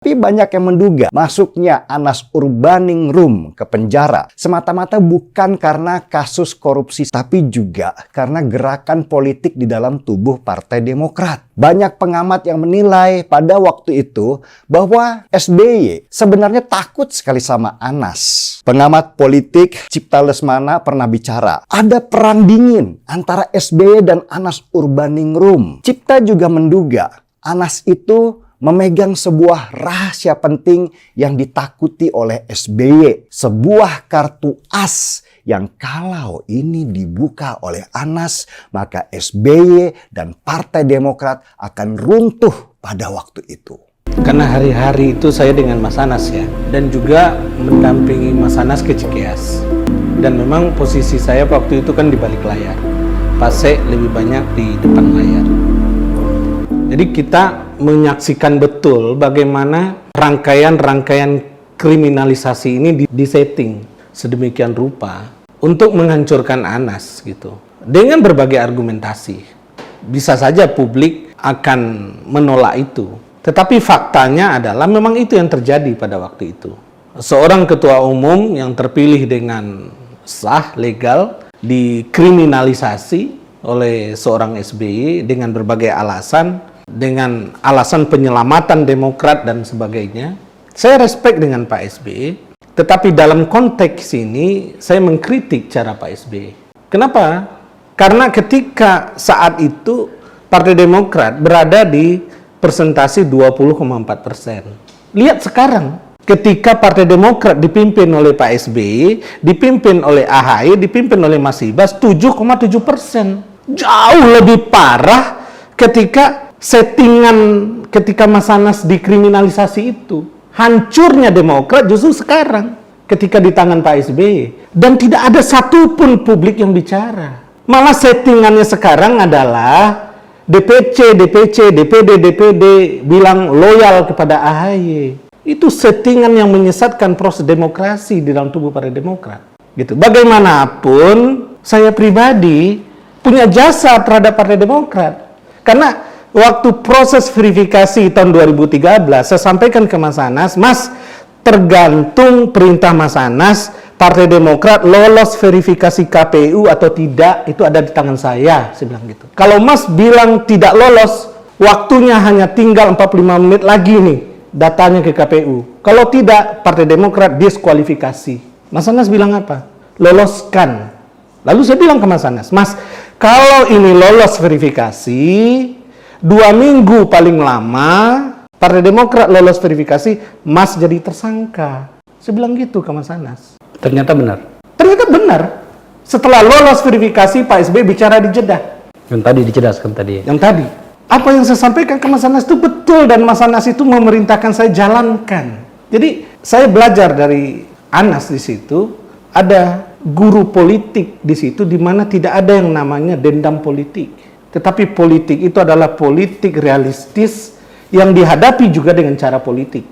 Tapi banyak yang menduga masuknya Anas Urbaningrum ke penjara semata-mata bukan karena kasus korupsi, tapi juga karena gerakan politik di dalam tubuh Partai Demokrat. Banyak pengamat yang menilai pada waktu itu bahwa SBY sebenarnya takut sekali sama Anas. Pengamat politik Cipta Lesmana pernah bicara, ada perang dingin antara SBY dan Anas Urbaningrum. Cipta juga menduga Anas itu memegang sebuah rahasia penting yang ditakuti oleh SBY. Sebuah kartu as yang kalau ini dibuka oleh Anas, maka SBY dan Partai Demokrat akan runtuh pada waktu itu. Karena hari-hari itu saya dengan Mas Anas ya, dan juga mendampingi Mas Anas ke Cikeas. Dan memang posisi saya waktu itu kan di balik layar. Pasek lebih banyak di depan layar. Jadi kita menyaksikan betul bagaimana rangkaian-rangkaian kriminalisasi ini disetting sedemikian rupa untuk menghancurkan Anas gitu. Dengan berbagai argumentasi. Bisa saja publik akan menolak itu. Tetapi faktanya adalah memang itu yang terjadi pada waktu itu. Seorang ketua umum yang terpilih dengan sah, legal, dikriminalisasi oleh seorang SBY dengan berbagai alasan, dengan alasan penyelamatan Demokrat dan sebagainya. Saya respect dengan Pak SBY, tetapi dalam konteks ini saya mengkritik cara Pak SBY. Kenapa? Karena ketika saat itu Partai Demokrat berada di persentase 20,4%. Lihat sekarang, ketika Partai Demokrat dipimpin oleh Pak SBY, dipimpin oleh AHY, dipimpin oleh Mas Ibas, 7,7%. Jauh lebih parah ketika settingan ketika Mas Anas dikriminalisasi itu. Hancurnya Demokrat justru sekarang ketika di tangan Pak SBY. Dan tidak ada satupun publik yang bicara. Malah settingannya sekarang adalah DPC, DPD bilang loyal kepada AHY. Itu settingan yang menyesatkan proses demokrasi di dalam tubuh Partai Demokrat. Gitu. Bagaimanapun saya pribadi punya jasa terhadap Partai Demokrat. Karena waktu proses verifikasi tahun 2013, saya sampaikan ke Mas Anas, Mas, tergantung perintah Mas Anas, Partai Demokrat lolos verifikasi KPU atau tidak, itu ada di tangan saya bilang gitu. Kalau Mas bilang tidak lolos, waktunya hanya tinggal 45 menit lagi nih, datanya ke KPU. Kalau tidak, Partai Demokrat diskualifikasi. Mas Anas bilang apa? Loloskan. Lalu saya bilang ke Mas Anas, Mas, kalau ini lolos verifikasi, 2 minggu paling lama, Partai Demokrat lolos verifikasi, Mas jadi tersangka. Saya bilang gitu ke Mas Anas. Ternyata benar? Ternyata benar. Setelah lolos verifikasi, Pak SBY bicara di Jeddah. Yang tadi dijelaskan tadi. Yang tadi. Apa yang saya sampaikan ke Mas Anas itu betul, dan Mas Anas itu memerintahkan saya jalankan. Jadi, saya belajar dari Anas di situ, ada guru politik di situ, di mana tidak ada yang namanya dendam politik. Tetapi politik itu adalah politik realistis yang dihadapi juga dengan cara politik.